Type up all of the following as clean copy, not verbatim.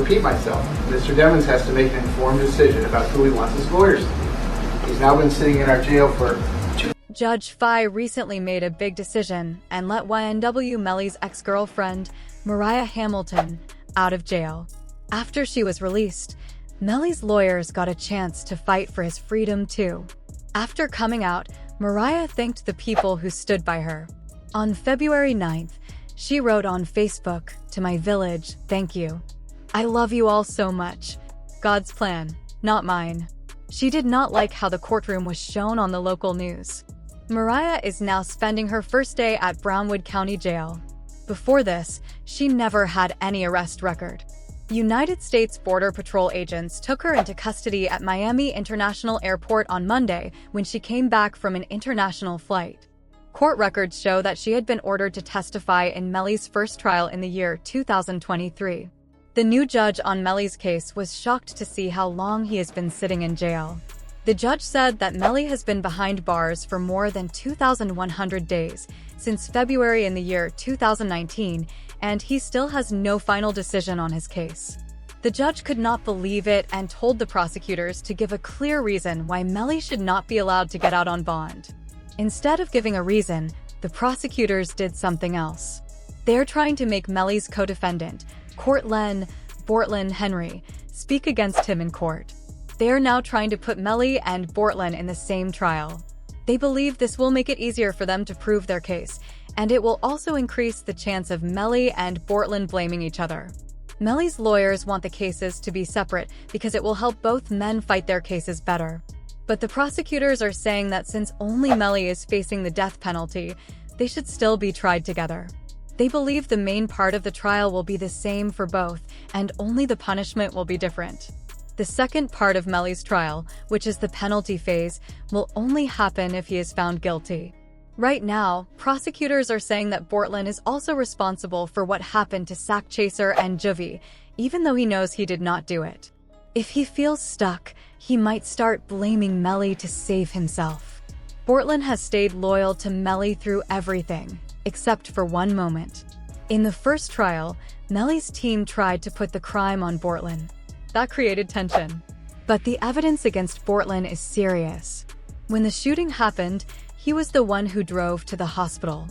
repeat myself. Mr. Devins has to make an informed decision about who he wants as lawyers. He's now been sitting in our jail for 2. Judge Fye recently made a big decision and let YNW Melly's ex-girlfriend, Mariah Hamilton, out of jail. After she was released, Melly's lawyers got a chance to fight for his freedom too. After coming out, Mariah thanked the people who stood by her. On February 9th, she wrote on Facebook, "To my village, thank you. I love you all so much. God's plan, not mine." She did not like how the courtroom was shown on the local news. Mariah is now spending her first day at Brownwood County Jail. Before this, she never had any arrest record. United States Border Patrol agents took her into custody at Miami International Airport on Monday when she came back from an international flight. Court records show that she had been ordered to testify in Melly's first trial in the year 2023. The new judge on Melly's case was shocked to see how long he has been sitting in jail. The judge said that Melly has been behind bars for more than 2,100 days since February in the year 2019, and he still has no final decision on his case. The judge could not believe it and told the prosecutors to give a clear reason why Melly should not be allowed to get out on bond. Instead of giving a reason, the prosecutors did something else. They're trying to make Melly's co-defendant, Courtlen Bortlen Henry, speak against him in court. They are now trying to put Melly and Bortlen in the same trial. They believe this will make it easier for them to prove their case, and it will also increase the chance of Melly and Bortlen blaming each other. Melly's lawyers want the cases to be separate because it will help both men fight their cases better. But the prosecutors are saying that since only Melly is facing the death penalty, they should still be tried together. They believe the main part of the trial will be the same for both, and only the punishment will be different. The second part of Melly's trial, which is the penalty phase, will only happen if he is found guilty. Right now, prosecutors are saying that Bortlen is also responsible for what happened to Sack Chaser and Juvie, even though he knows he did not do it. If he feels stuck, he might start blaming Melly to save himself. Bortlen has stayed loyal to Melly through everything, except for one moment. In the first trial, Melly's team tried to put the crime on Bortlen. That created tension. But the evidence against Bortlen is serious. When the shooting happened, he was the one who drove to the hospital.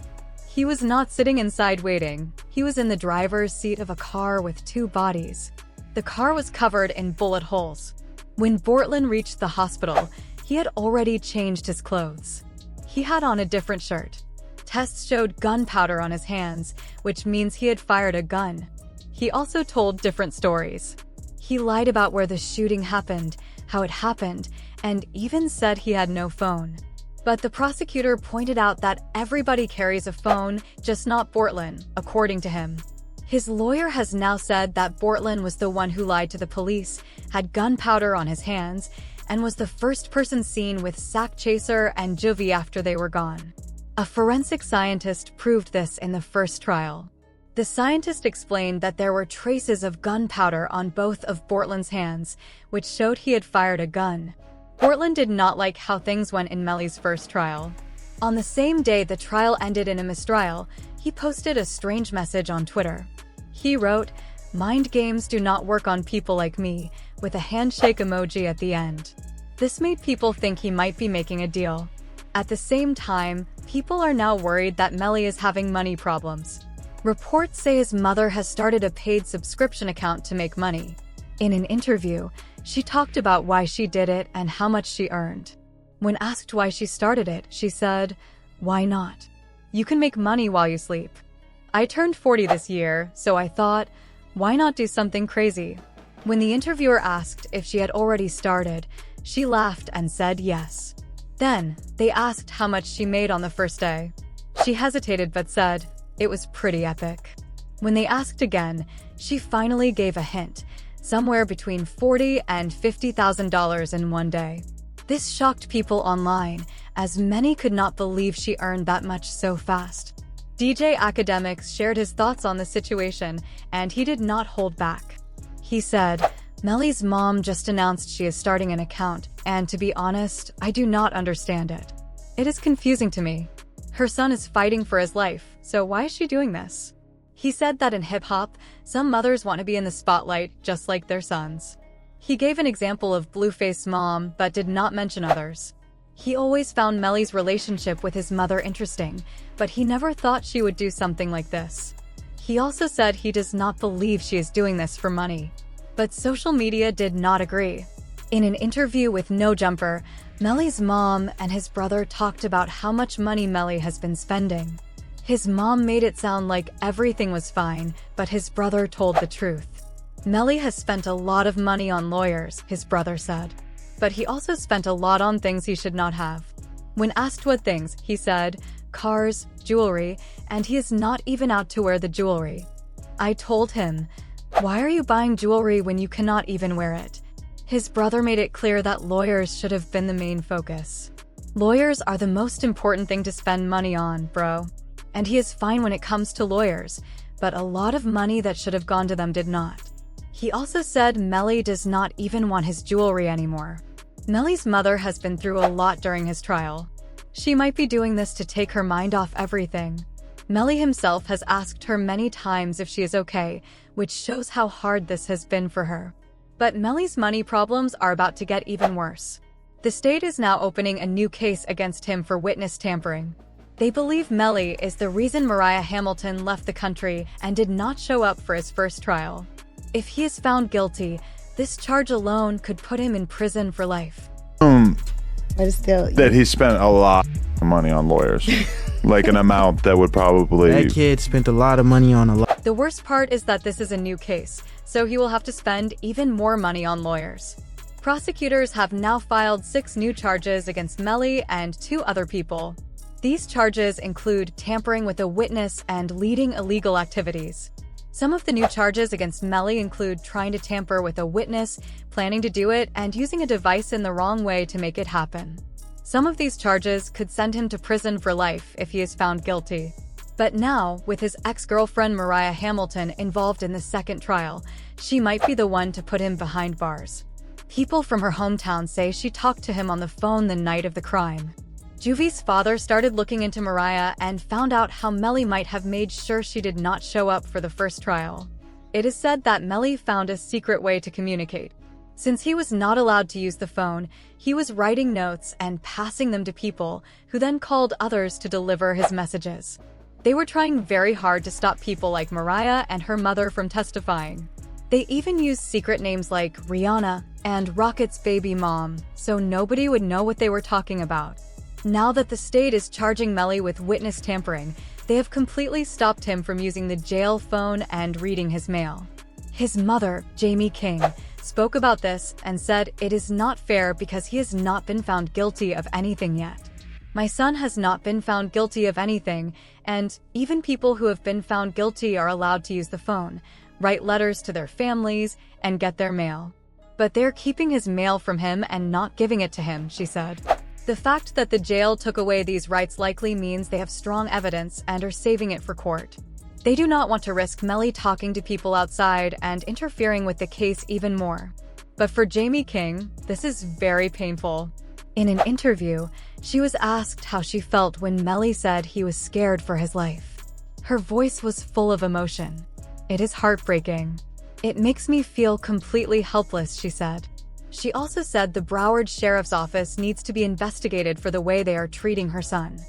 He was not sitting inside waiting. He was in the driver's seat of a car with 2 bodies. The car was covered in bullet holes. When Bortlen reached the hospital, he had already changed his clothes. He had on a different shirt. Tests showed gunpowder on his hands, which means he had fired a gun. He also told different stories. He lied about where the shooting happened, how it happened, and even said he had no phone. But the prosecutor pointed out that everybody carries a phone, just not Bortlen, according to him. His lawyer has now said that Bortlen was the one who lied to the police, had gunpowder on his hands, and was the first person seen with Sack Chaser and Juvie after they were gone. A forensic scientist proved this in the first trial. The scientist explained that there were traces of gunpowder on both of Bortlen's hands, which showed he had fired a gun. Bortlen did not like how things went in Melly's first trial. On the same day the trial ended in a mistrial, he posted a strange message on Twitter. He wrote, "Mind games do not work on people like me," with a handshake emoji at the end. This made people think he might be making a deal. At the same time, people are now worried that Melly is having money problems. Reports say his mother has started a paid subscription account to make money. In an interview, she talked about why she did it and how much she earned. When asked why she started it, she said, "Why not? You can make money while you sleep. I turned 40 this year, so I thought, why not do something crazy?" When the interviewer asked if she had already started, she laughed and said yes. Then, they asked how much she made on the first day. She hesitated but said, "It was pretty epic." When they asked again, she finally gave a hint, somewhere between $40,000 and $50,000 in one day. This shocked people online, as many could not believe she earned that much so fast. DJ Academics shared his thoughts on the situation, and he did not hold back. He said, "Melly's mom just announced she is starting an account, and to be honest, I do not understand it. It is confusing to me. Her son is fighting for his life, so why is she doing this?" He said that in hip-hop, some mothers want to be in the spotlight just like their sons. He gave an example of Blueface's mom, but did not mention others. He always found Melly's relationship with his mother interesting, but he never thought she would do something like this. He also said he does not believe she is doing this for money. But social media did not agree. In an interview with No Jumper, Melly's mom and his brother talked about how much money Melly has been spending. His mom made it sound like everything was fine, but his brother told the truth. Melly has spent a lot of money on lawyers, his brother said. But he also spent a lot on things he should not have. When asked what things, he said, cars, jewelry, and he is not even out to wear the jewelry. I told him, why are you buying jewelry when you cannot even wear it? His brother made it clear that lawyers should have been the main focus. Lawyers are the most important thing to spend money on, bro. And he is fine when it comes to lawyers, but a lot of money that should have gone to them did not. He also said Melly does not even want his jewelry anymore. Melly's mother has been through a lot during his trial. She might be doing this to take her mind off everything. Melly himself has asked her many times if she is okay, which shows how hard this has been for her. But Melly's money problems are about to get even worse. The state is now opening a new case against him for witness tampering. They believe Melly is the reason Mariah Hamilton left the country and did not show up for his first trial. If he is found guilty, this charge alone could put him in prison for life. But still, that he spent a lot of money on lawyers. Like an amount that would probably... That kid spent a lot of money on a lot. The worst part is that this is a new case, so he will have to spend even more money on lawyers. Prosecutors have now filed 6 new charges against Melly and 2 other people. These charges include tampering with a witness and leading illegal activities. Some of the new charges against Melly include trying to tamper with a witness, planning to do it, and using a device in the wrong way to make it happen. Some of these charges could send him to prison for life if he is found guilty. But now, with his ex-girlfriend Mariah Hamilton involved in the second trial, she might be the one to put him behind bars. People from her hometown say she talked to him on the phone the night of the crime. Juvie's father started looking into Mariah and found out how Melly might have made sure she did not show up for the first trial. It is said that Melly found a secret way to communicate. Since he was not allowed to use the phone, he was writing notes and passing them to people, who then called others to deliver his messages. They were trying very hard to stop people like Mariah and her mother from testifying. They even used secret names like Rihanna and Rocket's baby mom, so nobody would know what they were talking about. Now that the state is charging Melly with witness tampering, they have completely stopped him from using the jail phone and reading his mail. His mother, Jamie King, spoke about this and said it is not fair because he has not been found guilty of anything yet. My son has not been found guilty of anything, and even people who have been found guilty are allowed to use the phone, write letters to their families, and get their mail. But they're keeping his mail from him and not giving it to him, she said. The fact that the jail took away these rights likely means they have strong evidence and are saving it for court. They do not want to risk Melly talking to people outside and interfering with the case even more. But for Jamie King, this is very painful. In an interview, she was asked how she felt when Melly said he was scared for his life. Her voice was full of emotion. It is heartbreaking. It makes me feel completely helpless, she said. She also said the Broward Sheriff's Office needs to be investigated for the way they are treating her son.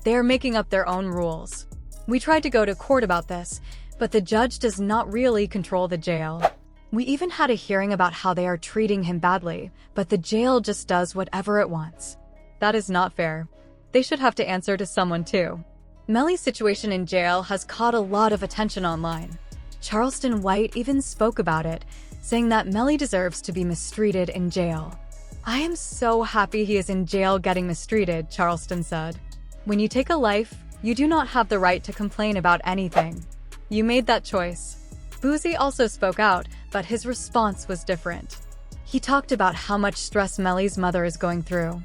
They are making up their own rules. We tried to go to court about this, but the judge does not really control the jail. We even had a hearing about how they are treating him badly, but the jail just does whatever it wants. That is not fair. They should have to answer to someone too. Melly's situation in jail has caught a lot of attention online. Charleston White even spoke about it, saying that Melly deserves to be mistreated in jail. I am so happy he is in jail getting mistreated, Charleston said. When you take a life, you do not have the right to complain about anything. You made that choice. Boozy also spoke out, but his response was different. He talked about how much stress Melly's mother is going through.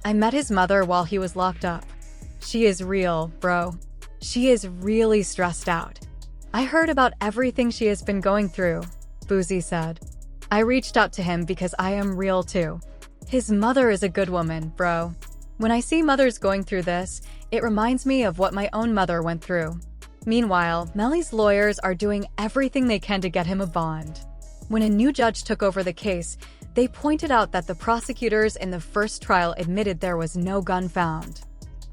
I met his mother while he was locked up. She is real, bro. She is really stressed out. I heard about everything she has been going through, Boozy said. I reached out to him because I am real too. His mother is a good woman, bro. When I see mothers going through this, it reminds me of what my own mother went through. Meanwhile, Melly's lawyers are doing everything they can to get him a bond. When a new judge took over the case, they pointed out that the prosecutors in the first trial admitted there was no gun found.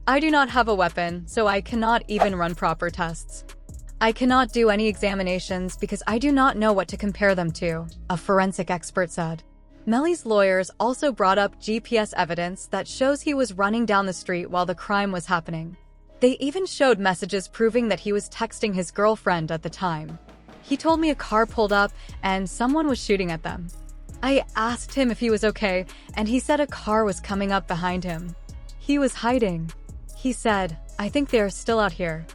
I do not have a weapon, so I cannot even run proper tests. I cannot do any examinations because I do not know what to compare them to, a forensic expert said. Melly's lawyers also brought up GPS evidence that shows he was running down the street while the crime was happening. They even showed messages proving that he was texting his girlfriend at the time. He told me a car pulled up and someone was shooting at them. I asked him if he was okay, and he said a car was coming up behind him. He was hiding. He said, "I think they are still out here."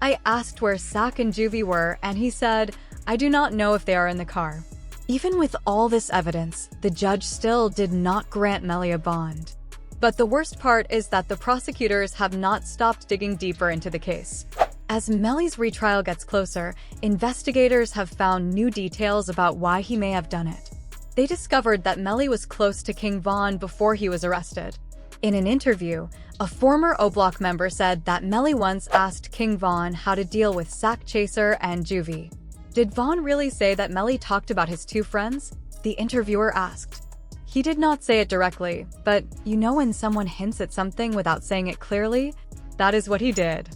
I asked where Sack and Juvie were, and he said, "I do not know if they are in the car." Even with all this evidence, the judge still did not grant Melly a bond. But the worst part is that the prosecutors have not stopped digging deeper into the case. As Melly's retrial gets closer, investigators have found new details about why he may have done it. They discovered that Melly was close to King Von before he was arrested. In an interview, a former O-Block member said that Melly once asked King Von how to deal with Sack Chaser and Juvie. Did Von really say that Melly talked about his two friends? The interviewer asked. He did not say it directly, but you know when someone hints at something without saying it clearly? That is what he did.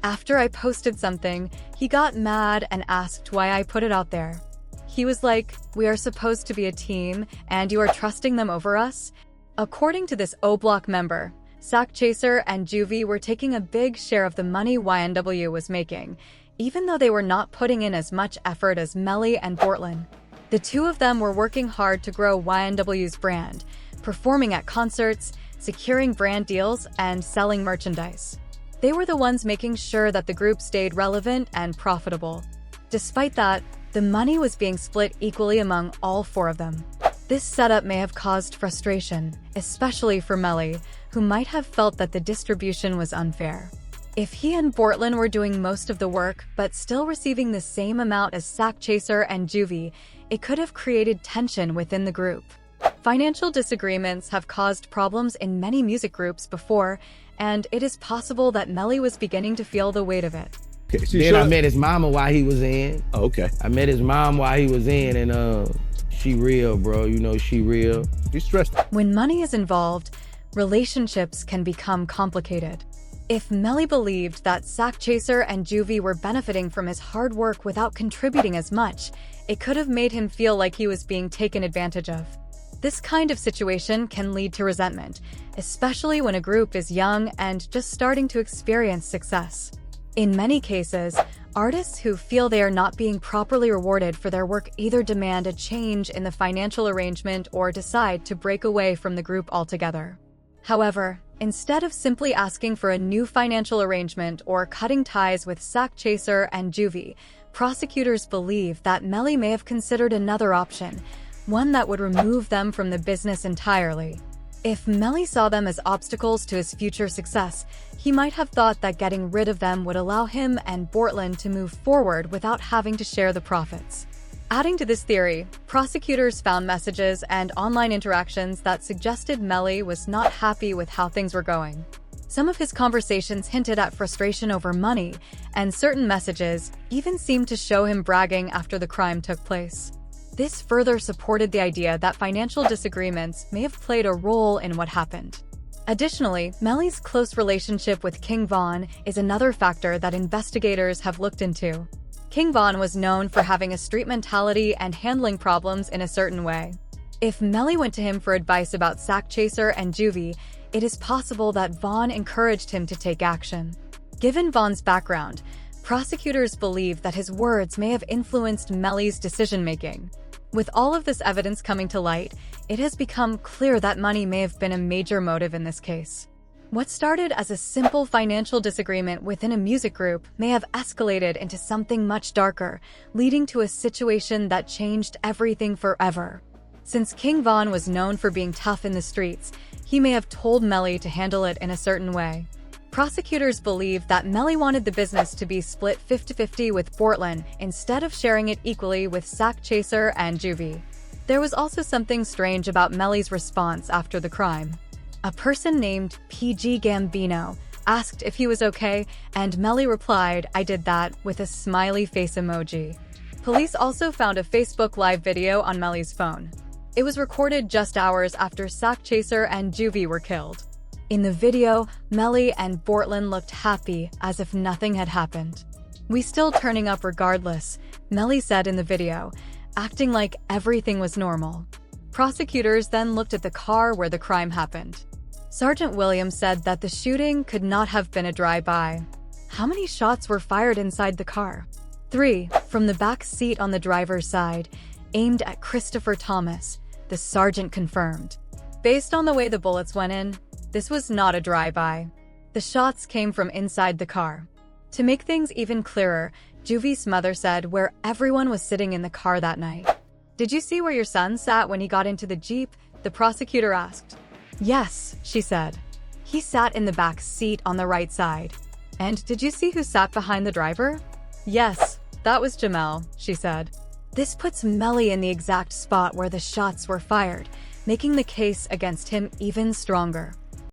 After I posted something, he got mad and asked why I put it out there. He was like, "We are supposed to be a team, and you are trusting them over us?" According to this O-Block member, Sack Chaser and Juvie were taking a big share of the money YNW was making, even though they were not putting in as much effort as Melly and Portland. The two of them were working hard to grow YNW's brand, performing at concerts, securing brand deals, and selling merchandise. They were the ones making sure that the group stayed relevant and profitable. Despite that, the money was being split equally among all four of them. This setup may have caused frustration, especially for Melly, who might have felt that the distribution was unfair. If he and Portland were doing most of the work but still receiving the same amount as Sack Chaser and Juvie, it could have created tension within the group. Financial disagreements have caused problems in many music groups before, and it is possible that Melly was beginning to feel the weight of it. Okay, so Then I met his mama while he was in. Oh, okay. I met his mom while he was in, and she real, bro. You know, she real. He's stressed. When money is involved, relationships can become complicated. If Melly believed that Sack Chaser and Juvie were benefiting from his hard work without contributing as much, it could have made him feel like he was being taken advantage of. This kind of situation can lead to resentment, especially when a group is young and just starting to experience success. In many cases, artists who feel they are not being properly rewarded for their work either demand a change in the financial arrangement or decide to break away from the group altogether. However, instead of simply asking for a new financial arrangement or cutting ties with Sack Chaser and Juvie, prosecutors believe that Melly may have considered another option, one that would remove them from the business entirely. If Melly saw them as obstacles to his future success, he might have thought that getting rid of them would allow him and Portland to move forward without having to share the profits. Adding to this theory, prosecutors found messages and online interactions that suggested Melly was not happy with how things were going. Some of his conversations hinted at frustration over money, and certain messages even seemed to show him bragging after the crime took place. This further supported the idea that financial disagreements may have played a role in what happened. Additionally, Melly's close relationship with King Von is another factor that investigators have looked into. King Von was known for having a street mentality and handling problems in a certain way. If Melly went to him for advice about Sack Chaser and Juvie, it is possible that Von encouraged him to take action. Given Von's background, prosecutors believe that his words may have influenced Melly's decision-making. With all of this evidence coming to light, it has become clear that money may have been a major motive in this case. What started as a simple financial disagreement within a music group may have escalated into something much darker, leading to a situation that changed everything forever. Since King Von was known for being tough in the streets, he may have told Melly to handle it in a certain way. Prosecutors believe that Melly wanted the business to be split 50-50 with Portland instead of sharing it equally with Sack Chaser and Juvie. There was also something strange about Melly's response after the crime. A person named PG Gambino, asked if he was okay, and Melly replied, "I did that," with a smiley face emoji. Police also found a Facebook Live video on Melly's phone. It was recorded just hours after Sack Chaser and Juvie were killed. In the video, Melly and Bortland looked happy, as if nothing had happened. "We still turning up regardless," Melly said in the video, acting like everything was normal. Prosecutors then looked at the car where the crime happened. Sergeant Williams said that the shooting could not have been a drive-by. How many shots were fired inside the car? 3, from the back seat on the driver's side, aimed at Christopher Thomas, the sergeant confirmed. Based on the way the bullets went in, this was not a drive-by. The shots came from inside the car. To make things even clearer, Juvie's mother said where everyone was sitting in the car that night. "Did you see where your son sat when he got into the Jeep?" the prosecutor asked. "Yes," she said. "He sat in the back seat on the right side." "And did you see who sat behind the driver?" "Yes, that was Jamel," she said. This puts Melly in the exact spot where the shots were fired, making the case against him even stronger.